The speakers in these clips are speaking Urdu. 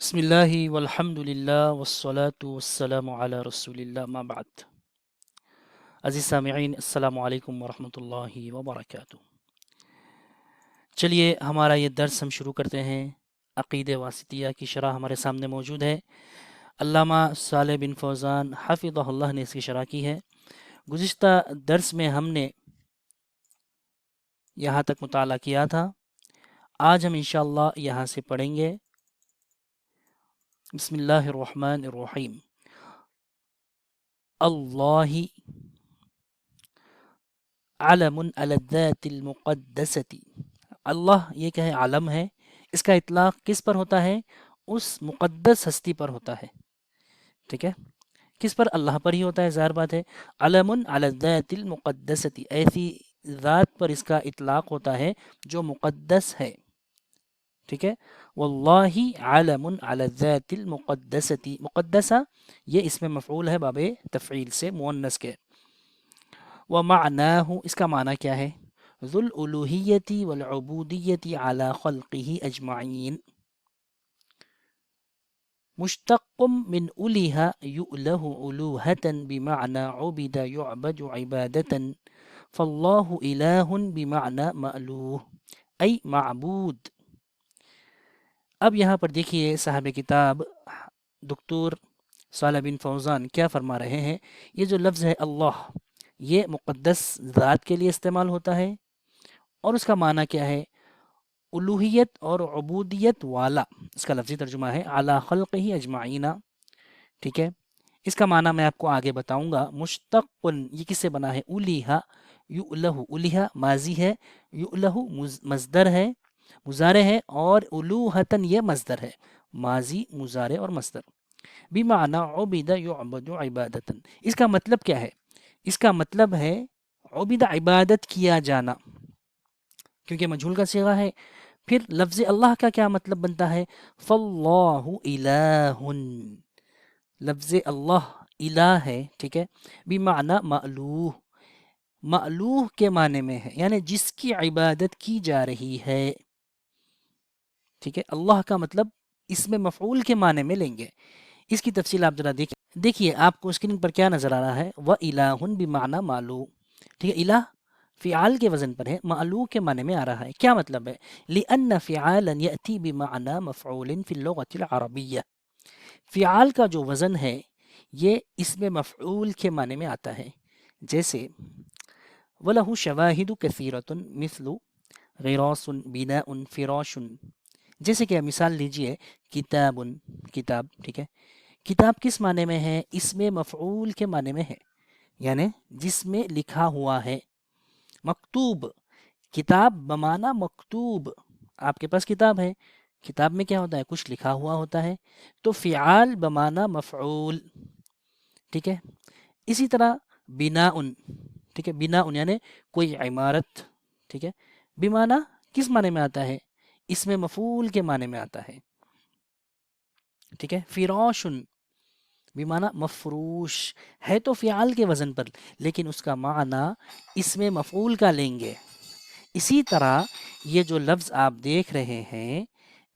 بسم اللہ والحمد للہ والصلاة والسلام علی رسول اللہ ما بعد. عزیز سامعین، السلام علیکم ورحمۃ اللہ وبرکاتہ. چلیے ہمارا یہ درس ہم شروع کرتے ہیں. عقید واسطیہ کی شرح ہمارے سامنے موجود ہے. علامہ صالح بن فوزان حفظہ اللہ نے اس کی شرح کی ہے. گزشتہ درس میں ہم نے یہاں تک مطالعہ کیا تھا. آج ہم انشاءاللہ یہاں سے پڑھیں گے. بسم اللہ الرحمن الرحیم. اللہ علم علی الذات المقدسة. اللہ یہ کہ علم ہے، اس کا اطلاق کس پر ہوتا ہے؟ اس مقدس ہستی پر ہوتا ہے. ٹھیک ہے، کس پر؟ اللہ پر ہی ہوتا ہے، ظاہر بات ہے. علم علی الذات المقدسة، ایسی ذات پر اس کا اطلاق ہوتا ہے جو مقدس ہے. ٹھیک ہے، واللہ علم علی الذات المقدسة. مقدسہ یہ اسم مفعول ہے باب تفعیل سے، مؤنث کے. ومعناه، اس کا معنی کیا ہے؟ ذو الالوہیت والعبودیت علی خلقہ اجمعین. مشتق من الہ یؤلہ الوہتا بمعنى عبد یعبد عبادتا، فاللہ الہ بمعنى مألوہ ای معبود. اب یہاں پر دیکھیے صاحب کتاب دکتور صالح بن فوزان کیا فرما رہے ہیں. یہ جو لفظ ہے اللہ، یہ مقدس ذات کے لیے استعمال ہوتا ہے، اور اس کا معنی کیا ہے؟ الوہیت اور عبودیت والا. اس کا لفظی ترجمہ ہے علی خلقہ اجمعین. ٹھیک ہے، اس کا معنی میں آپ کو آگے بتاؤں گا. مشتق، یہ کس سے بنا ہے؟ الہ یؤلہ، الہ ماضی ہے، یؤلہ مصدر ہے، مضارع ہے، اور الوہتن یہ مصدر ہے، ماضی مضارع اور مصدر. بمعنی عبد یعبد عبادتا. اس کا مطلب کیا ہے؟ اس کا مطلب ہے عبد، عبادت کیا جانا، کیونکہ مجھول کا صیغہ ہے. پھر لفظ اللہ کا کیا مطلب بنتا ہے؟ فاللہ الہ، لفظ اللہ الہ ہے. ٹھیک ہے، بمعنی مألوہ، مألوہ کے معنی میں ہے، یعنی جس کی عبادت کی جا رہی ہے. ٹھیک ہے، اللہ کا مطلب اس میں مفعول کے معنی میں لیں گے. اس کی تفصیل آپ ذرا دیکھیے آپ کو اسکرین پر کیا نظر آ رہا ہے؟ وَإِلَٰهٌ بِمَعْنَى مَعْلُوم. ٹھیک ہے، الہ فعال کے وزن پر ہے، معلوم کے معنی میں آ رہا ہے. کیا مطلب ہے؟ لِأَنَّ فِعَالًا يَأْتِي بِمَعْنَى مَفْعُولٍ فِي اللُّغَةِ الْعَرَبِيَّةِ. فعال کا جو وزن ہے یہ اسم مفعول کے معنی میں آتا ہے. جیسے وَلَهُ شَوَاهِدُ كَثِيرَةٌ مثل غِرَاسٌ بِنَاءٌ فِرَاشٌ. جیسے کہ مثال لیجئے کتاب، کتاب. ٹھیک ہے، کتاب کس معنی میں ہے؟ اسم مفعول کے معنی میں ہے، یعنی جس میں لکھا ہوا ہے. مکتوب، کتاب بمعنی مکتوب. آپ کے پاس کتاب ہے، کتاب میں کیا ہوتا ہے؟ کچھ لکھا ہوا ہوتا ہے. تو فعال بمعنی مفعول. ٹھیک ہے، اسی طرح بناء. ٹھیک ہے، بناء یعنی کوئی عمارت. ٹھیک ہے، بمعنی کس معنی میں آتا ہے؟ اس میں مفعول کے معنی میں آتا ہے. ٹھیک ہے، فراشن بمعنی مفروش ہے، تو فعال کے وزن پر، لیکن اس کا معنی اس میں مفعول کا لیں گے. اسی طرح یہ جو لفظ آپ دیکھ رہے ہیں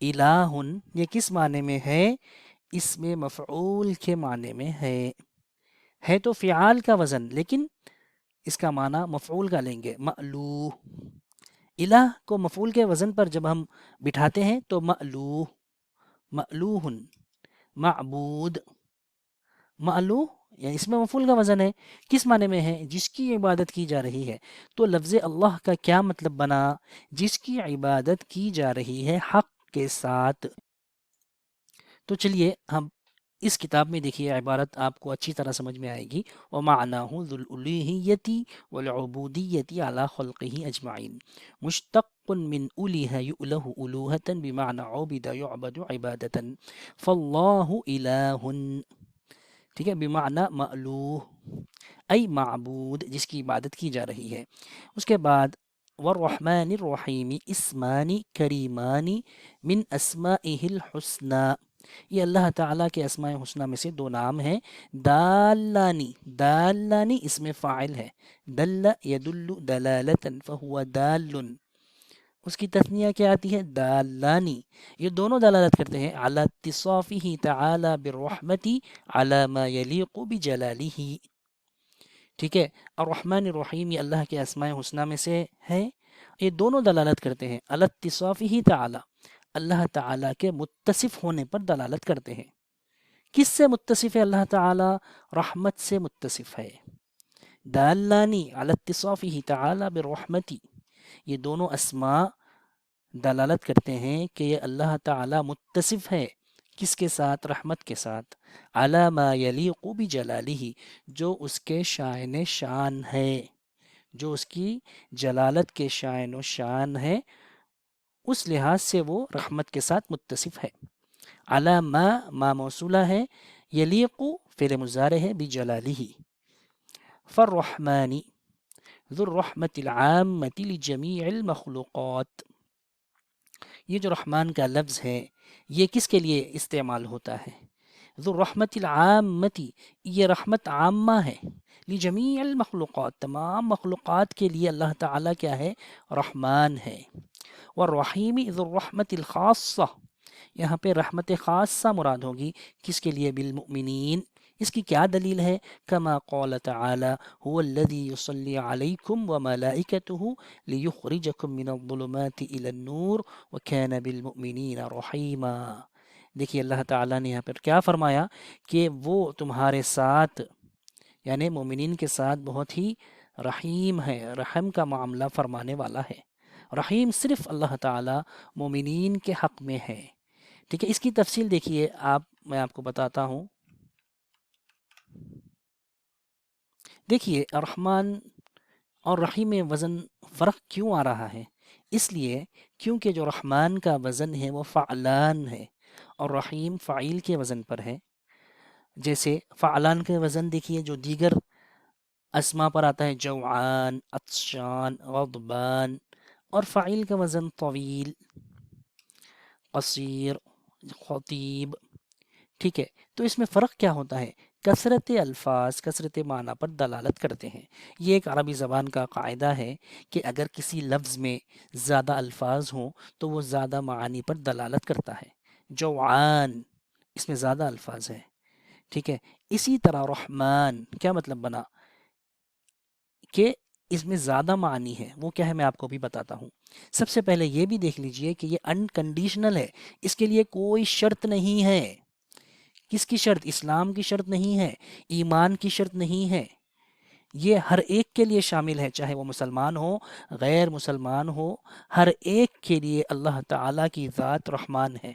الہ، یہ کس معنی میں ہے؟ اس میں مفعول کے معنی میں ہے تو فعال کا وزن، لیکن اس کا معنی مفعول کا لیں گے، مألوہ. الہ کو مفعول کے وزن پر جب ہم بٹھاتے ہیں تو مألوہ، مألوہ، معبود. مألوہ یعنی اس میں مفعول کا وزن ہے، کس معنی میں ہے؟ جس کی عبادت کی جا رہی ہے. تو لفظ اللہ کا کیا مطلب بنا؟ جس کی عبادت کی جا رہی ہے حق کے ساتھ. تو چلیے ہم اس کتاب میں دیکھیے عبارت آپ کو اچھی طرح سمجھ میں آئے گی. وَمَعْنَاهُ ذُو الْأُلُوهِيَّةِ وَالْعُبُودِيَّةِ عَلَى خَلْقِهِ أَجْمَعِينَ. مشتق من أُلِهَ يُؤْلَهُ أُلُوهَةً بمعنى عُبِدَ يُعْبَدُ عِبَادَةً، فاللہ الہ. ٹھیک ہے، بمعنی مألوہ ای معبود، جس کی عبادت کی جا رہی ہے. اس کے بعد والرحمن الرحیم اسمان کریمان من اسمائہ الحسنى. یہ اللہ تعالیٰ کے اسماء حسنہ میں سے دو نام ہیں. دالانی، دالانی اس میں فاعل ہے، دل یدل دلالتا فہو دال. اس کی تثنیہ کیا آتی ہے؟ دالانی. یہ دونوں دلالت کرتے ہیں علی اتصافہ تعالی بالرحمتی علی ما یلیق بجلالہ. ٹھیک ہے. الرحمن الرحیم یہ اللہ کے اسماء حسنہ میں سے ہے. یہ دونوں دلالت کرتے ہیں علی اتصافہ تعالی، اللہ تعالیٰ کے متصف ہونے پر دلالت کرتے ہیں. کس سے متصف ہے اللہ تعالیٰ؟ رحمت سے متصف ہے. دالانی علی اتصافہ تعالی بالرحمتی، یہ دونوں اسماء دلالت کرتے ہیں کہ یہ اللہ تعالیٰ متصف ہے کس کے ساتھ؟ رحمت کے ساتھ. علی ما یلیق بجلالہ، جو اس کے شائن شان ہے، جو اس کی جلالت کے شائن و شان ہے، اس لحاظ سے وہ رحمت کے ساتھ متصف ہے. علی ما موصولہ ہے، یلیق فعل مضارع ہے، بجلالہ. فالرحمن ذو الرحمت العامة لجمیع المخلوقات، یہ جو رحمان کا لفظ ہے یہ کس کے لیے استعمال ہوتا ہے؟ ذو الرحمت العامتی، یہ رحمت عامہ ہے، لجمیع المخلوقات، تمام مخلوقات کے لیے اللہ تعالیٰ کیا ہے؟ رحمان ہے. والرحیم ذو الرحمت الخاصہ، یہاں پہ رحمت خاصہ مراد ہوگی کس کے لیے؟ بالمؤمنین. اس کی کیا دلیل ہے؟ کما قال تعالی هو الذی یصلی علیکم وملائکتہ لیخرجکم من الظلمات الی النور وکان بالمؤمنین رحیما. دیکھیے اللہ تعالیٰ نے یہاں پر کیا فرمایا کہ وہ تمہارے ساتھ یعنی مومنین کے ساتھ بہت ہی رحیم ہے، رحم کا معاملہ فرمانے والا ہے. رحیم صرف اللہ تعالیٰ مومنین کے حق میں ہے. ٹھیک ہے. اس کی تفصیل دیکھیے میں آپ کو بتاتا ہوں. دیکھیے رحمان اور رحیم میں وزن فرق کیوں آ رہا ہے؟ اس لیے کیونکہ جو رحمان کا وزن ہے وہ فعلان ہے اور رحیم فعیل کے وزن پر ہے. جیسے فعلان کے وزن دیکھیے جو دیگر اسما پر آتا ہے، جوعان، عطشان، غضبان، اور فعیل کا وزن طویل، قصیر، خطیب. ٹھیک ہے. تو اس میں فرق کیا ہوتا ہے؟ کثرت الفاظ کثرت معنی پر دلالت کرتے ہیں. یہ ایک عربی زبان کا قاعدہ ہے کہ اگر کسی لفظ میں زیادہ الفاظ ہوں تو وہ زیادہ معانی پر دلالت کرتا ہے. جوعان اس میں زیادہ الفاظ ہیں. ٹھیک ہے. اسی طرح رحمان کیا مطلب بنا کہ اس میں زیادہ معنی ہے. وہ کیا ہے میں آپ کو بھی بتاتا ہوں. سب سے پہلے یہ بھی دیکھ لیجئے کہ یہ انکنڈیشنل ہے، اس کے لیے کوئی شرط نہیں ہے. کس کی شرط؟ اسلام کی شرط نہیں ہے، ایمان کی شرط نہیں ہے. یہ ہر ایک کے لیے شامل ہے، چاہے وہ مسلمان ہو غیر مسلمان ہو، ہر ایک کے لیے اللہ تعالیٰ کی ذات رحمان ہے.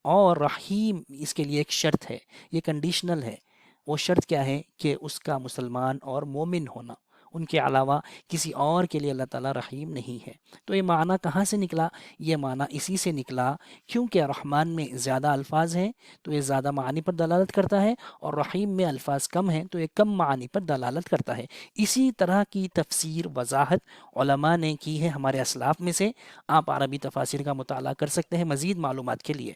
اور رحیم اس کے لیے ایک شرط ہے، یہ کنڈیشنل ہے. وہ شرط کیا ہے کہ اس کا مسلمان اور مومن ہونا. ان کے علاوہ کسی اور کے لیے اللہ تعالیٰ رحیم نہیں ہے. تو یہ معنی کہاں سے نکلا؟ یہ معنی اسی سے نکلا کیونکہ رحمان میں زیادہ الفاظ ہیں تو یہ زیادہ معنی پر دلالت کرتا ہے، اور رحیم میں الفاظ کم ہیں تو یہ کم معنی پر دلالت کرتا ہے. اسی طرح کی تفسیر وضاحت علماء نے کی ہے ہمارے اسلاف میں سے. آپ عربی تفاسیر کا مطالعہ کر سکتے ہیں مزید معلومات کے لیے.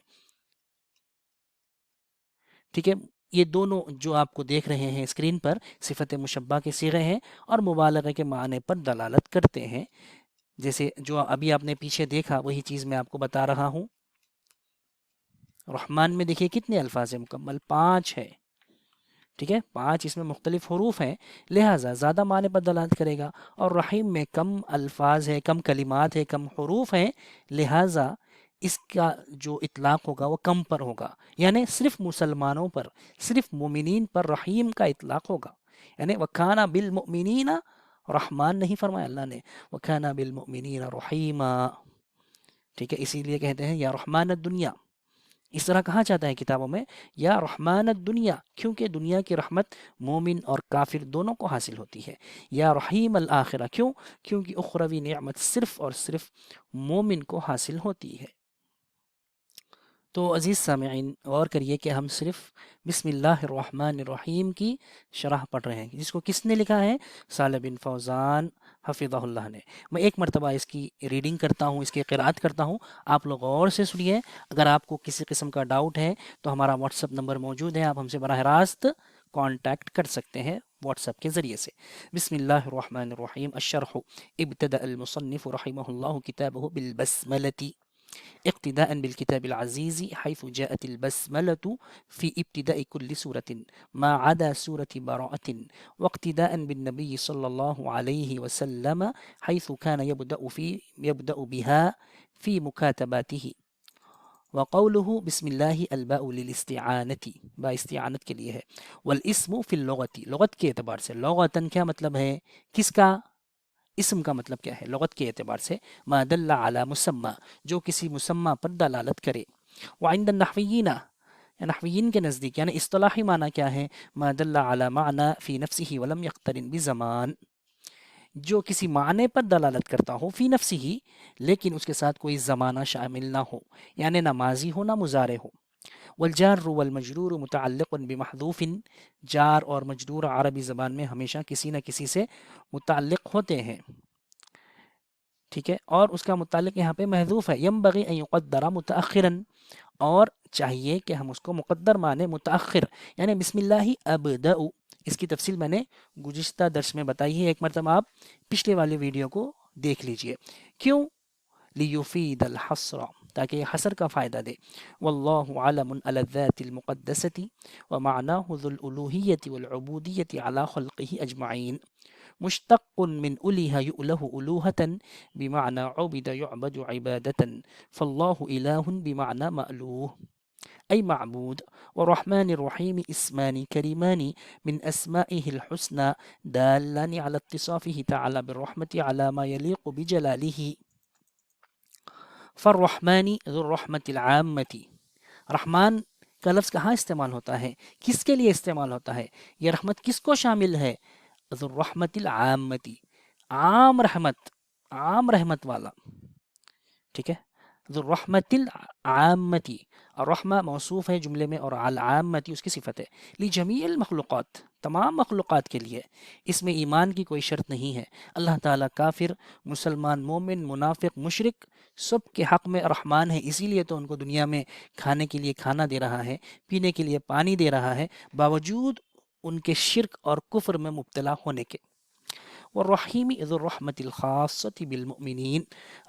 ٹھیک ہے. یہ دونوں جو آپ کو دیکھ رہے ہیں اسکرین پر صفت مشبہ کے صیغے ہیں اور مبالغہ کے معنی پر دلالت کرتے ہیں. جیسے جو ابھی آپ نے پیچھے دیکھا وہی چیز میں آپ کو بتا رہا ہوں. رحمان میں دیکھیے کتنے الفاظ ہیں مکمل؟ 5 ہے. ٹھیک ہے. 5 اس میں مختلف حروف ہیں لہٰذا زیادہ معنی پر دلالت کرے گا. اور رحیم میں کم الفاظ ہے، کم کلمات ہے، کم حروف ہیں لہٰذا اس کا جو اطلاق ہوگا وہ کم پر ہوگا. یعنی صرف مسلمانوں پر، صرف مومنین پر رحیم کا اطلاق ہوگا. یعنی وَكَانَ بِالْمُؤْمِنِينَ رحمان نہیں فرمایا اللہ نے، وَكَانَ بِالْمُؤْمِنِينَ رَحِيمًا. ٹھیک ہے. اسی لیے کہتے ہیں یا رحمان الدنیا. اس طرح کہا جاتا ہے کتابوں میں یا رحمان الدنیا، کیونکہ دنیا کی رحمت مومن اور کافر دونوں کو حاصل ہوتی ہے. یا رحیم الآخرہ، کیونکہ اخروی نعمت صرف اور صرف مومن کو حاصل ہوتی ہے. تو عزیز سامعین غور کریے کہ ہم صرف بسم اللہ الرحمن الرحیم کی شرح پڑھ رہے ہیں جس کو کس نے لکھا ہے؟ صالح بن فوزان حفظہ اللہ نے. میں ایک مرتبہ اس کی ریڈنگ کرتا ہوں، اس کی قراءت کرتا ہوں، آپ لوگ غور سے سنیے. اگر آپ کو کسی قسم کا ڈاؤٹ ہے تو ہمارا واٹس اپ نمبر موجود ہے، آپ ہم سے براہ راست کانٹیکٹ کر سکتے ہیں واٹس ایپ کے ذریعے سے۔ بسم اللہ الرحمن الرحیم۔ الشرح ابتدأ المصنف رحمہ اللہ کتابہ بالبسملة اقتداء بالكتاب العزيز حيث جاءت البسملة في ابتداء كل سورة ما عدا سورة براءة، واقتداء بالنبي صلى الله عليه وسلم حيث كان يبدأ بها في مكاتباته۔ وقوله بسم الله الباء للاستعانة، با استعانت کے لیے ہے۔ والاسم فی اللغت، لغت کے اعتبار سے، لغتاً کیا مطلب ہے، کس کا، اسم کا مطلب کیا ہے لغت کے اعتبار سے، ما دل علی مسمى، جو کسی مسمى پر دلالت کرے۔ وعند النحویین، نحویین کے نزدیک یعنی اصطلاحی معنی کیا ہے، ما دل علی معنی فی نفسه ولم يقترن بزمان، جو کسی معنی پر دلالت کرتا ہو فی نفسی ہی، لیکن اس کے ساتھ کوئی زمانہ شامل نہ ہو، یعنی نہ ماضی ہو نہ مضارع ہو۔ والجار والمجرور متعلق بمحذوف، جار اور مجرور عربی زبان میں ہمیشہ کسی نہ کسی سے متعلق ہوتے ہیں، ٹھیک ہے، اور اس کا متعلق یہاں پہ محذوف ہے۔ ینبغی ان یقدر متأخرا، اور چاہیے کہ ہم اس کو مقدر مانے متأخر، یعنی بسم اللہ ابدأ، اس کی تفصیل میں نے گزشتہ درس میں بتائی ہے، ایک مرتبہ آپ پچھلے والے ویڈیو کو دیکھ لیجئے۔ کیوں؟ لیفید الحصر، تاکہ یہ حصر کا فائدہ دے۔ واللہ علم علی الذات المقدسة ومعناه ذو الالوهیة والعبودیة على خلقه اجمعین، مشتق من أُلِهَ يؤله ألوهة بمعنى عبد يعبد عبادة، فالله إله بمعنى مألوه أي معبود۔ والرحمن الرحيم اسمان كريمان من أسمائه الحسنى دالان على اتصافه تعالى بالرحمة على ما يليق بجلاله۔ فالرحمن ذو الرحمة العامة، رحمان کا لفظ کہاں استعمال ہوتا ہے، کس کے لیے استعمال ہوتا ہے، یہ رحمت کس کو شامل ہے، ذو الرحمت العامتی، عام رحمت، عام رحمت والا، ٹھیک ہے، ذو الرحمت العامتی، الرحمہ موصوف ہے جملے میں اور العامتی اس کی صفت ہے، لجمیع المخلوقات، تمام مخلوقات کے لیے، اس میں ایمان کی کوئی شرط نہیں ہے۔ اللہ تعالیٰ کافر، مسلمان، مومن، منافق، مشرک، سب کے حق میں رحمان ہے، اسی لیے تو ان کو دنیا میں کھانے کے لیے کھانا دے رہا ہے، پینے کے لیے پانی دے رہا ہے، باوجود ان کے شرک اور کفر میں مبتلا ہونے کے۔ والرحیم ذو الرحمت الخاصۃ بالمؤمنین،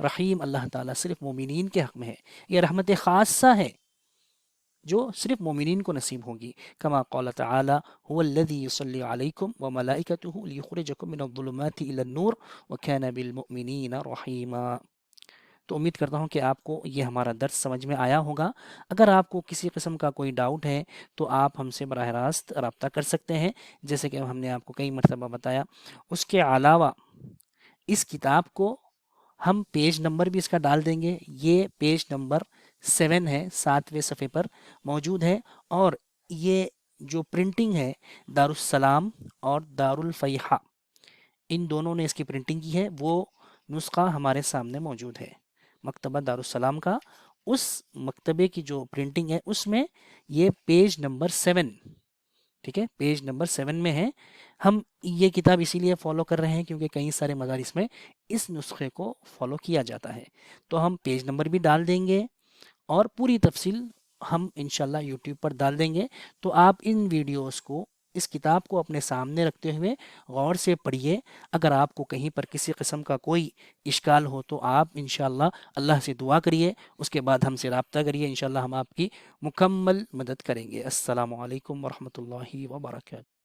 رحیم اللہ تعالیٰ صرف مومنین کے حق میں ہے، یہ رحمت خاصہ ہے جو صرف مومنین کو نصیب ہوگی۔ کما قال تعالی هو الذی یصلی علیکم وملائکتہ لیخرجکم من الظلمات الی النور وکان بالمؤمنین رحیما۔ تو امید کرتا ہوں کہ آپ کو یہ ہمارا درس سمجھ میں آیا ہوگا۔ اگر آپ کو کسی قسم کا کوئی ڈاؤٹ ہے تو آپ ہم سے براہ راست رابطہ کر سکتے ہیں، جیسے کہ ہم نے آپ کو کئی مرتبہ بتایا۔ اس کے علاوہ اس کتاب کو ہم پیج نمبر بھی اس کا ڈال دیں گے، یہ پیج نمبر 7 ہے، 7ویں صفحے پر موجود ہے، اور یہ جو پرنٹنگ ہے دارالسلام اور دارالفیحہ، ان دونوں نے اس کی پرنٹنگ کی ہے، وہ نسخہ ہمارے سامنے موجود ہے مکتبہ دارالسلام کا۔ اس مکتبے کی جو پرنٹنگ ہے اس میں یہ پیج نمبر 7، ٹھیک ہے، پیج نمبر 7 میں ہے۔ ہم یہ کتاب اسی لیے فالو کر رہے ہیں کیونکہ کئی سارے مدارس میں اس نسخے کو فالو کیا جاتا ہے، تو ہم پیج نمبر بھی ڈال دیں گے اور پوری تفصیل ہم انشاءاللہ یوٹیوب پر ڈال دیں گے۔ تو آپ ان ویڈیوز کو، اس کتاب کو اپنے سامنے رکھتے ہوئے غور سے پڑھیے۔ اگر آپ کو کہیں پر کسی قسم کا کوئی اشکال ہو تو آپ انشاءاللہ اللہ سے دعا کریے، اس کے بعد ہم سے رابطہ کریے، انشاءاللہ ہم آپ کی مکمل مدد کریں گے۔ السلام علیکم ورحمۃ اللہ وبرکاتہ۔